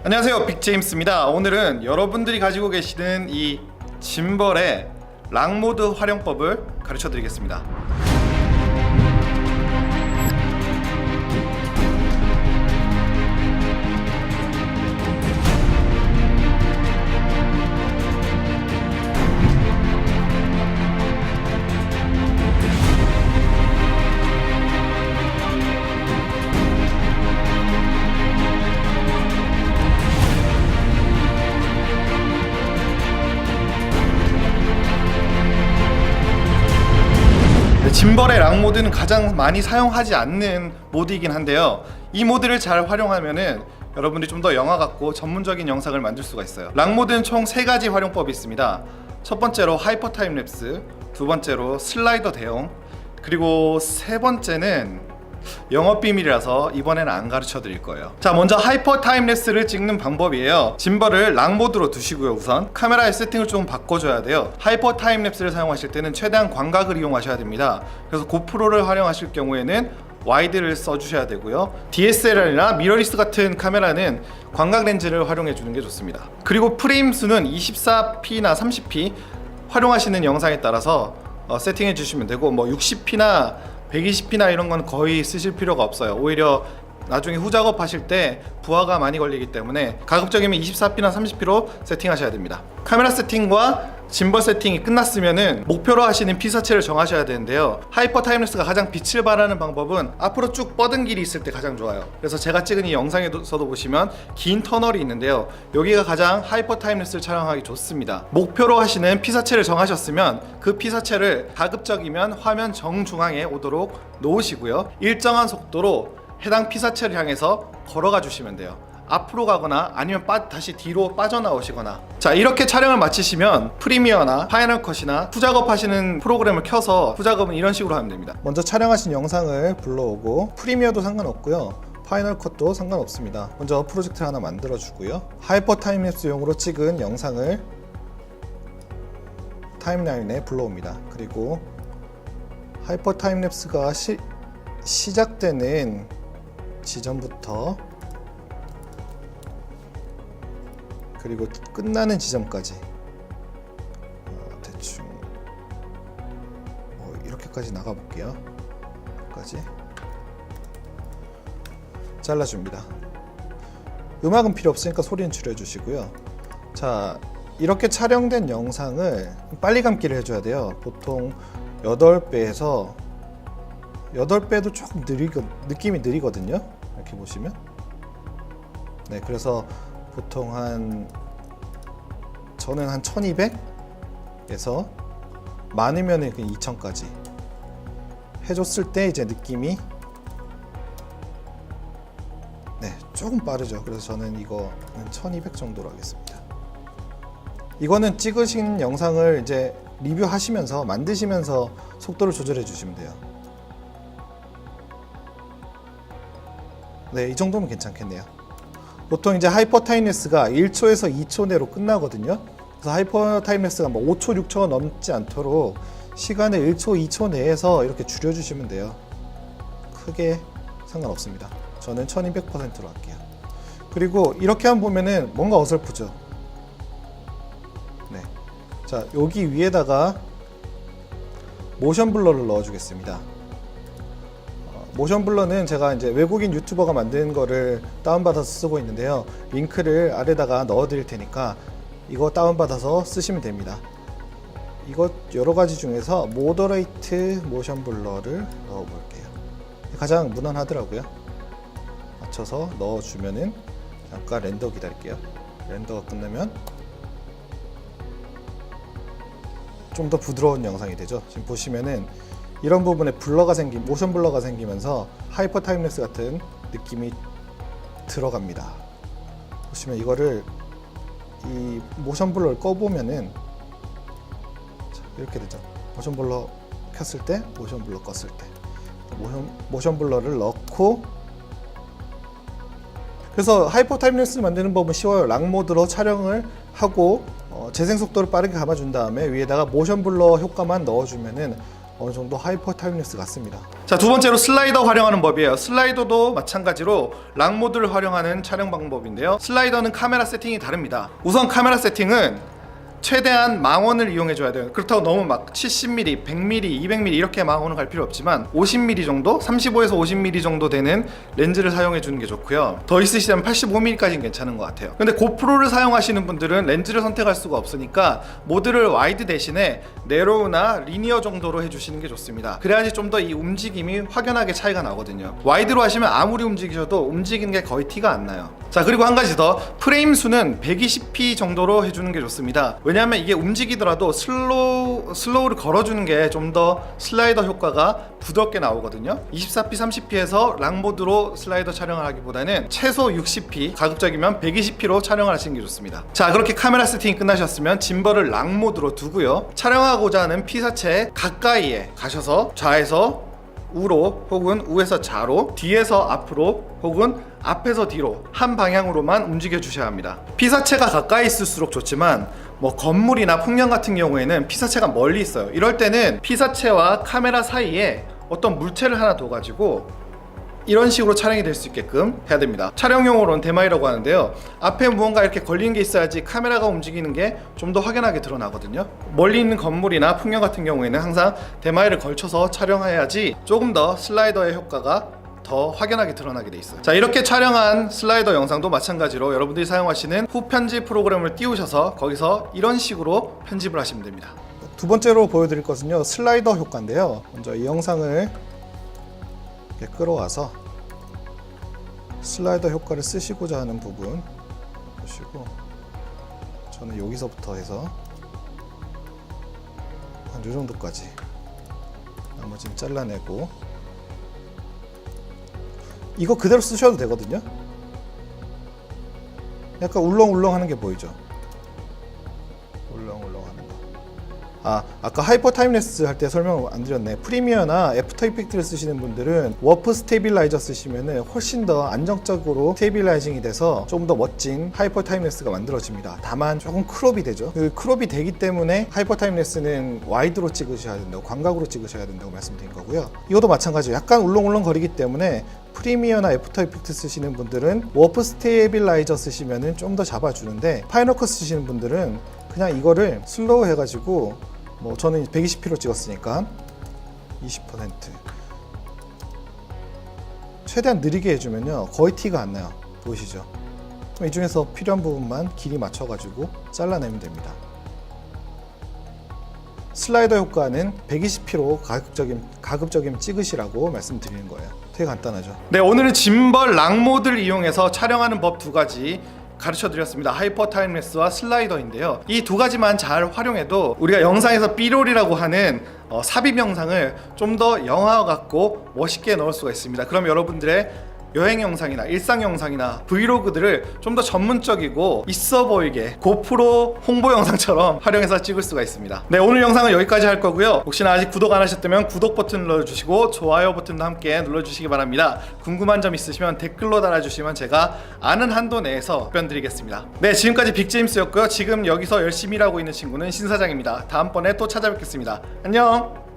안녕하세요, 빅제임스입니다. 오늘은 여러분들이 가지고 계시는 이 짐벌의 락모드 활용법을 가르쳐 드리겠습니다. 짐벌의 락 모드는 가장 많이 사용하지 않는 모드이긴 한데요, 이 모드를 잘 활용하면은 여러분들이 좀 더 영화 같고 전문적인 영상을 만들 수가 있어요. 락 모드는 총 3가지 활용법이 있습니다. 첫 번째로 하이퍼 타임랩스, 두 번째로 슬라이더 대용, 그리고 세 번째는 영업 비밀이라서 이번에는 안 가르쳐 드릴 거예요. 자, 먼저 하이퍼 타임랩스를 찍는 방법이에요. 짐벌을 락 모드로 두시고요. 우선 카메라의 세팅을 좀 바꿔줘야 돼요. 하이퍼 타임랩스를 사용하실 때는 최대한 광각을 이용하셔야 됩니다. 그래서 고프로를 활용하실 경우에는 와이드를 써주셔야 되고요. DSLR이나 미러리스 같은 카메라는 광각 렌즈를 활용해 주는 게 좋습니다. 그리고 프레임 수는 24p나 30p 활용하시는 영상에 따라서 세팅해 주시면 되고, 뭐 60p나 120p나 이런 건 거의 쓰실 필요가 없어요. 오히려 나중에 후작업 하실 때 부하가 많이 걸리기 때문에 가급적이면 24p나 30p로 세팅하셔야 됩니다. 카메라 세팅과 짐벌 세팅이 끝났으면은 목표로 하시는 피사체를 정하셔야 되는데요, 하이퍼 타임랩스가 가장 빛을 발하는 방법은 앞으로 쭉 뻗은 길이 있을 때 가장 좋아요. 그래서 제가 찍은 이 영상에서도 보시면 긴 터널이 있는데요, 여기가 가장 하이퍼 타임랩스를 촬영하기 좋습니다. 목표로 하시는 피사체를 정하셨으면 그 피사체를 가급적이면 화면 정중앙에 오도록 놓으시고요, 일정한 속도로 해당 피사체를 향해서 걸어가 주시면 돼요. 앞으로 가거나 아니면 다시 뒤로 빠져나오시거나. 자, 이렇게 촬영을 마치시면 프리미어나 파이널 컷이나 후작업 하시는 프로그램을 켜서 후작업은 이런 식으로 하면 됩니다. 먼저 촬영하신 영상을 불러오고, 프리미어도 상관없고요, 파이널 컷도 상관없습니다. 먼저 프로젝트 하나 만들어 주고요, 하이퍼 타임랩스용으로 찍은 영상을 타임라인에 불러옵니다. 그리고 하이퍼 타임랩스가 시작되는 지점부터 그리고 끝나는 지점까지 대충 이렇게까지 나가볼게요. 여기까지 잘라줍니다. 음악은 필요 없으니까 소리는 줄여주시고요. 자, 이렇게 촬영된 영상을 빨리 감기를 해줘야 돼요. 보통 8배에서 8배도 조금 느낌이 느리거든요. 이렇게 보시면. 네, 그래서 보통 저는 한 1200에서 많으면 2000까지 해줬을 때 이제 느낌이 조금 빠르죠. 그래서 저는 이거는 1200 정도로 하겠습니다. 이거는 찍으신 영상을 이제 리뷰하시면서 만드시면서 속도를 조절해 주시면 돼요. 네, 이 정도면 괜찮겠네요. 보통 이제 하이퍼 타임랩스가 1초에서 2초 내로 끝나거든요. 그래서 하이퍼 타임랩스가 뭐 5초, 6초가 넘지 않도록 시간을 1초, 2초 내에서 이렇게 줄여주시면 돼요. 크게 상관없습니다. 저는 1200%로 할게요. 그리고 이렇게 한번 보면은 뭔가 어설프죠. 네. 자, 여기 위에다가 모션 블러를 넣어주겠습니다. 모션 블러는 제가 이제 외국인 유튜버가 만든 거를 다운받아서 쓰고 있는데요, 링크를 아래다가 넣어 드릴 테니까 이거 다운받아서 쓰시면 됩니다. 이거 여러 가지 중에서 모더레이트 모션 블러를 넣어 볼게요. 가장 무난하더라고요. 맞춰서 넣어 주면은 잠깐 렌더 기다릴게요. 렌더가 끝나면 좀 더 부드러운 영상이 되죠. 지금 보시면은 이런 부분에 모션 블러가 생기면서 하이퍼 타임랩스 같은 느낌이 들어갑니다. 보시면 이거를 이 모션 블러를 꺼보면은 이렇게 되죠. 모션 블러 켰을 때, 모션 블러 껐을 때, 모션 블러를 넣고. 그래서 하이퍼 타임랩스 만드는 법은 쉬워요. 락 모드로 촬영을 하고 재생 속도를 빠르게 감아준 다음에 위에다가 모션 블러 효과만 넣어주면은 어느 정도 하이퍼 타임레스 같습니다. 자, 두 번째로 슬라이더 활용하는 법이에요. 슬라이더도 마찬가지로 락 모드를 활용하는 촬영 방법인데요. 슬라이더는 카메라 세팅이 다릅니다. 우선 카메라 세팅은 최대한 망원을 이용해 줘야 돼요. 그렇다고 너무 막 70mm, 100mm, 200mm 이렇게 망원을 갈 필요 없지만 50mm 정도, 35에서 50mm 정도 되는 렌즈를 사용해 주는 게 좋고요. 더 있으시다면 85mm까지는 괜찮은 것 같아요. 근데 고프로를 사용하시는 분들은 렌즈를 선택할 수가 없으니까 모드를 와이드 대신에 네로우나 리니어 정도로 해주시는 게 좋습니다. 그래야지 좀 더 이 움직임이 확연하게 차이가 나거든요. 와이드로 하시면 아무리 움직이셔도 움직이는 게 거의 티가 안 나요. 자, 그리고 한 가지 더, 프레임 수는 120p 정도로 해주는 게 좋습니다. 왜냐하면 이게 움직이더라도 슬로우를 걸어주는 게 좀 더 슬라이더 효과가 부드럽게 나오거든요. 24p, 30p에서 락 모드로 슬라이더 촬영을 하기보다는 최소 60p, 가급적이면 120p로 촬영을 하시는 게 좋습니다. 자, 그렇게 카메라 세팅이 끝나셨으면 짐벌을 락 모드로 두고요. 촬영하고자 하는 피사체 가까이에 가셔서 좌에서 우로 혹은 우에서 좌로, 뒤에서 앞으로 혹은 앞에서 뒤로 한 방향으로만 움직여 주셔야 합니다. 피사체가 가까이 있을수록 좋지만 뭐 건물이나 풍경 같은 경우에는 피사체가 멀리 있어요. 이럴 때는 피사체와 카메라 사이에 어떤 물체를 하나 둬가지고 이런 식으로 촬영이 될 수 있게끔 해야 됩니다. 촬영용어로는 대마이라고 하는데요. 앞에 무언가 이렇게 걸리는 게 있어야지 카메라가 움직이는 게 좀 더 확연하게 드러나거든요. 멀리 있는 건물이나 풍경 같은 경우에는 항상 대마이를 걸쳐서 촬영해야지 조금 더 슬라이더의 효과가 더 확연하게 드러나게 돼 있어요. 자, 이렇게 촬영한 슬라이더 영상도 마찬가지로 여러분들이 사용하시는 후편집 프로그램을 띄우셔서 거기서 이런 식으로 편집을 하시면 됩니다. 두 번째로 보여드릴 것은요, 슬라이더 효과인데요. 먼저 이 영상을 이렇게 끌어와서 슬라이더 효과를 쓰시고자 하는 부분 보시고, 저는 여기서부터 해서 한 요 정도까지, 나머지는 잘라내고, 이거 그대로 쓰셔도 되거든요. 약간 울렁울렁 하는 게 보이죠? 울렁울렁 하는 거. 아까 하이퍼 타임레스 할 때 설명을 안 드렸네. 프리미어나 애프터 이펙트를 쓰시는 분들은 워프 스테빌라이저 쓰시면 훨씬 더 안정적으로 스테빌라이징이 돼서 좀 더 멋진 하이퍼 타임레스가 만들어집니다. 다만 조금 크롭이 되죠. 그 크롭이 되기 때문에 하이퍼 타임레스는 와이드로 찍으셔야 된다고, 광각으로 찍으셔야 된다고 말씀드린 거고요. 이것도 마찬가지예요. 약간 울렁울렁 거리기 때문에 프리미어나 애프터 이펙트 쓰시는 분들은 워프 스테빌라이저 쓰시면 좀 더 잡아주는데, 파이널 컷 쓰시는 분들은 그냥 이거를 슬로우 해가지고, 뭐 저는 120p로 찍었으니까 20% 최대한 느리게 해주면요 거의 티가 안 나요. 보이시죠? 그럼 이 중에서 필요한 부분만 길이 맞춰가지고 잘라내면 됩니다. 슬라이더 효과는 120p로 가급적이면 찍으시라고 말씀드리는 거예요. 되게 간단하죠. 네, 오늘은 짐벌 락 모드를 이용해서 촬영하는 법 두 가지 가르쳐 드렸습니다. 하이퍼 타임레스와 슬라이더인데요. 이 두 가지만 잘 활용해도 우리가 영상에서 B롤이라고 하는 삽입 영상을 좀 더 영화 같고 멋있게 넣을 수가 있습니다. 그럼 여러분들의 여행 영상이나 일상 영상이나 브이로그들을 좀 더 전문적이고 있어 보이게 고프로 홍보 영상처럼 활용해서 찍을 수가 있습니다. 네, 오늘 영상은 여기까지 할 거고요. 혹시나 아직 구독 안 하셨다면 구독 버튼 눌러주시고 좋아요 버튼도 함께 눌러주시기 바랍니다. 궁금한 점 있으시면 댓글로 달아주시면 제가 아는 한도 내에서 답변 드리겠습니다. 네, 지금까지 빅제임스였고요. 지금 여기서 열심히 일하고 있는 친구는 신사장입니다. 다음번에 또 찾아뵙겠습니다. 안녕.